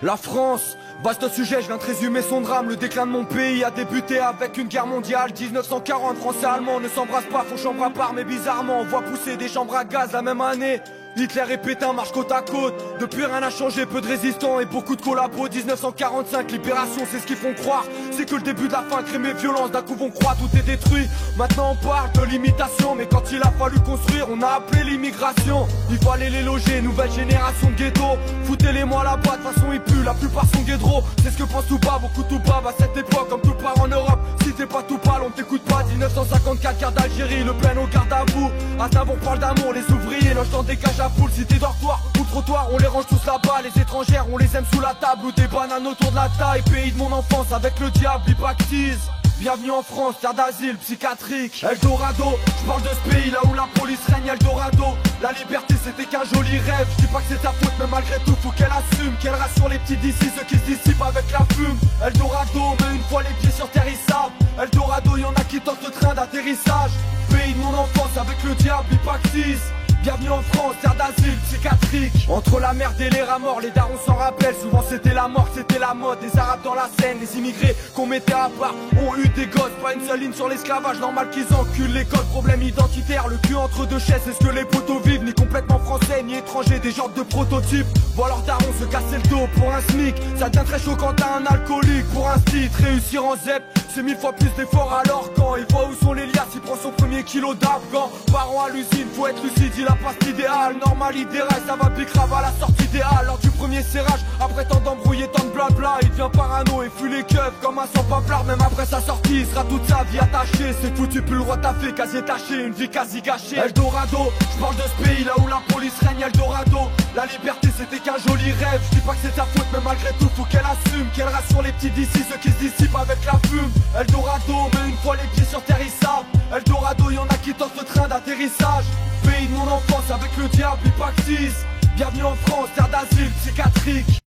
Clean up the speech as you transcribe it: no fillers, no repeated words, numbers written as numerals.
La France, vaste sujet, je viens de résumer son drame. Le déclin de mon pays a débuté avec une guerre mondiale. 1940, Français et Allemands ne s'embrassent pas, font chambre à part. Mais bizarrement, on voit pousser des chambres à gaz la même année. Hitler et Pétain marchent côte à côte. Depuis rien n'a changé, peu de résistants et beaucoup de collabos. 1945, libération, c'est ce qu'ils font croire. C'est que le début de la fin, crime et violence. D'un coup vont croire, tout est détruit. Maintenant on parle de l'imitation, mais quand il a fallu construire, on a appelé l'immigration. Il fallait les loger, nouvelle génération de ghetto. Foutez-les-moi là-bas, de toute façon ils puent, la plupart sont guédros. C'est ce que pense tout pas, beaucoup tout pas. À cette époque, comme tout part en Europe, si t'es pas tout pâle, on t'écoute pas. 1954, guerre d'Algérie, le plein au garde à vous. Aznavour parle d'amour, les ouvriers logent dans des cages à poules. Si t'es dortoir ou trottoir, on les range tous là-bas. Les étrangères, on les aime sous la table ou des bananes autour de la taille. Pays de mon enfance, avec le diable, il pactise. Bienvenue en France, terre d'asile psychiatrique. Eldorado, je parle de ce pays là où la police règne. Eldorado, la liberté c'était qu'un joli rêve. Je dis pas que c'est ta faute, mais malgré tout faut qu'elle assume, qu'elle rassure les petits d'ici, ceux qui se dissipent avec la fume. Eldorado, mais une fois les pieds sur terre ils savent. Eldorado, y'en a qui tentent le train d'atterrissage. Pays de mon enfance, avec le diable, il pactise. Bienvenue en France, terre d'asile psychiatrique. Entre la merde et les rats morts, les darons s'en rappellent. Souvent c'était la mort, c'était la mode. Les arabes dans la Seine, les immigrés qu'on mettait à part ont eu des gosses, pas une seule ligne sur l'esclavage. Normal qu'ils enculent l'école, problème identitaire. Le cul entre deux chaises, est-ce que les poteaux vivent? Ni complètement français, ni étrangers, des genres de prototypes. Voient leurs darons se casser le dos pour un SMIC. Ça devient très chaud quand t'as un alcoolique. Pour un titre, réussir en ZEP, c'est 1000 fois plus d'efforts. Alors quand il voit où sont les liasses, il prend son premier kilo d'afghan. Parents à l'usine, faut être lucide, il a passe idéal, normal, idéal, ça va bicrave à la sortie idéale. Lors du premier serrage, après tant d'embrouillés, tant de blabla, il devient parano et fuit les keufs comme un sans-paplard. Même après sa sortie, il sera toute sa vie attaché. C'est foutu, plus le roi t'a fait, quasi taché, une vie quasi gâchée. Eldorado, je parle de ce pays là où la police règne. Eldorado, la liberté c'était qu'un joli rêve. Je dis pas que c'est ta faute, mais malgré tout faut qu'elle assume, qu'elle rassure les petits d'ici, ceux qui se dissipent avec la fume. Eldorado, mais une fois les pieds sur terre ils savent. Eldorado, y'en a qui tentent le train d'atterrissage. Pays de mon enfance, avec le diable, il pactise. Bienvenue en France, terre d'asile psychiatrique.